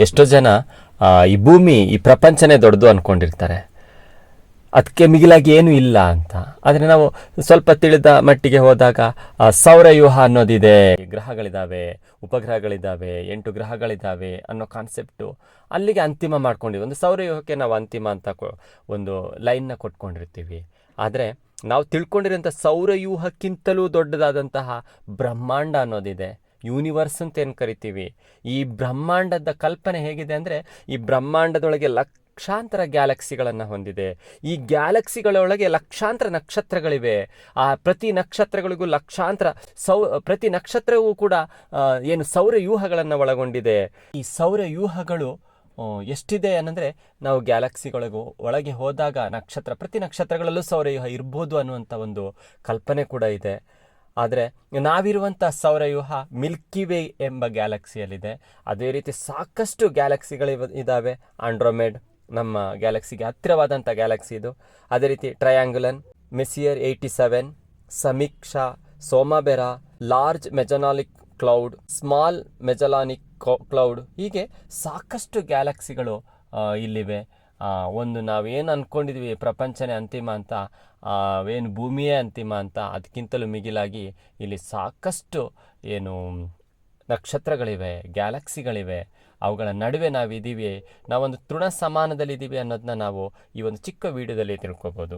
ಎಷ್ಟೋ ಜನ ಈ ಭೂಮಿ, ಈ ಪ್ರಪಂಚನೇ ದೊಡ್ಡದು ಅಂದ್ಕೊಂಡಿರ್ತಾರೆ, ಅದಕ್ಕೆ ಮಿಗಿಲಾಗಿ ಏನೂ ಇಲ್ಲ ಅಂತ. ಆದರೆ ನಾವು ಸ್ವಲ್ಪ ತಿಳಿದ ಮಟ್ಟಿಗೆ ಹೋದಾಗ ಸೌರವ್ಯೂಹ ಅನ್ನೋದಿದೆ, ಗ್ರಹಗಳಿದ್ದಾವೆ, ಉಪಗ್ರಹಗಳಿದ್ದಾವೆ, 8 ಗ್ರಹಗಳಿದ್ದಾವೆ ಅನ್ನೋ ಕಾನ್ಸೆಪ್ಟು ಅಲ್ಲಿಗೆ ಅಂತಿಮ ಮಾಡ್ಕೊಂಡಿವಿ. ಒಂದು ಸೌರವ್ಯೂಹಕ್ಕೆ ನಾವು ಅಂತಿಮ ಅಂತ ಒಂದು ಲೈನ್ನ ಕೊಟ್ಕೊಂಡಿರ್ತೀವಿ. ಆದರೆ ನಾವು ತಿಳ್ಕೊಂಡಿರೋಂಥ ಸೌರವ್ಯೂಹಕ್ಕಿಂತಲೂ ದೊಡ್ಡದಾದಂತಹ ಬ್ರಹ್ಮಾಂಡ ಅನ್ನೋದಿದೆ, ಯೂನಿವರ್ಸ್ ಅಂತ ಏನು ಕರಿತೀವಿ. ಈ ಬ್ರಹ್ಮಾಂಡದ ಕಲ್ಪನೆ ಹೇಗಿದೆ ಅಂದರೆ, ಈ ಬ್ರಹ್ಮಾಂಡದೊಳಗೆ ಲಕ್ಷಾಂತರ ಗ್ಯಾಲಕ್ಸಿಗಳನ್ನು ಹೊಂದಿದೆ. ಈ ಗ್ಯಾಲಕ್ಸಿಗಳೊಳಗೆ ಲಕ್ಷಾಂತರ ನಕ್ಷತ್ರಗಳಿವೆ. ಆ ಪ್ರತಿ ನಕ್ಷತ್ರಗಳಿಗೂ ಪ್ರತಿ ನಕ್ಷತ್ರವೂ ಕೂಡ ಏನು ಸೌರವ್ಯೂಹಗಳನ್ನು ಒಳಗೊಂಡಿದೆ. ಈ ಸೌರವ್ಯೂಹಗಳು ಎಷ್ಟಿದೆ ಅನ್ನಂದರೆ, ನಾವು ಒಳಗೆ ಹೋದಾಗ ಪ್ರತಿ ನಕ್ಷತ್ರಗಳಲ್ಲೂ ಸೌರವ್ಯೂಹ ಇರ್ಬೋದು ಅನ್ನುವಂಥ ಒಂದು ಕಲ್ಪನೆ ಕೂಡ ಇದೆ. ಆದರೆ ನಾವಿರುವಂಥ ಸೌರವ್ಯೂಹ ಮಿಲ್ಕಿ ವೇ ಎಂಬ ಗ್ಯಾಲಕ್ಸಿಯಲ್ಲಿದೆ. ಅದೇ ರೀತಿ ಸಾಕಷ್ಟು ಗ್ಯಾಲಕ್ಸಿಗಳಿದ್ದಾವೆ. ಆಂಡ್ರೋಮೆಡ್ ನಮ್ಮ ಗ್ಯಾಲಕ್ಸಿಗೆ ಹತ್ತಿರವಾದಂಥ ಗ್ಯಾಲಕ್ಸಿ ಇದು. ಅದೇ ರೀತಿ ಟ್ರಯಾಂಗುಲನ್, ಮೆಸಿಯರ್ 87, ಸಮೀಕ್ಷಾ, ಸೋಮಬೆರಾ, ಲಾರ್ಜ್ ಮೆಜಾನಾಲಿಕ್ ಕ್ಲೌಡ್, ಸ್ಮಾಲ್ ಮೆಜಲಾನಿಕ್ ಕ್ಲೌಡ್, ಹೀಗೆ ಸಾಕಷ್ಟು ಗ್ಯಾಲಕ್ಸಿಗಳು ಇಲ್ಲಿವೆ. ಒಂದು ನಾವೇನು ಅಂದ್ಕೊಂಡಿದ್ವಿ ಪ್ರಪಂಚನೇ ಅಂತಿಮ ಅಂತ, ಏನು ಭೂಮಿಯೇ ಅಂತಿಮ ಅಂತ, ಅದಕ್ಕಿಂತಲೂ ಮಿಗಿಲಾಗಿ ಇಲ್ಲಿ ಸಾಕಷ್ಟು ಏನು ನಕ್ಷತ್ರಗಳಿವೆ, ಗ್ಯಾಲಕ್ಸಿಗಳಿವೆ. ಅವುಗಳ ನಡುವೆ ನಾವಿದ್ದೀವಿ, ನಾವೊಂದು ತೃಣ ಸಮಾನದಲ್ಲಿದ್ದೀವಿ ಅನ್ನೋದನ್ನ ನಾವು ಈ ಒಂದು ಚಿಕ್ಕ ವಿಡಿಯೋದಲ್ಲಿ ತಿಳ್ಕೊಬೋದು.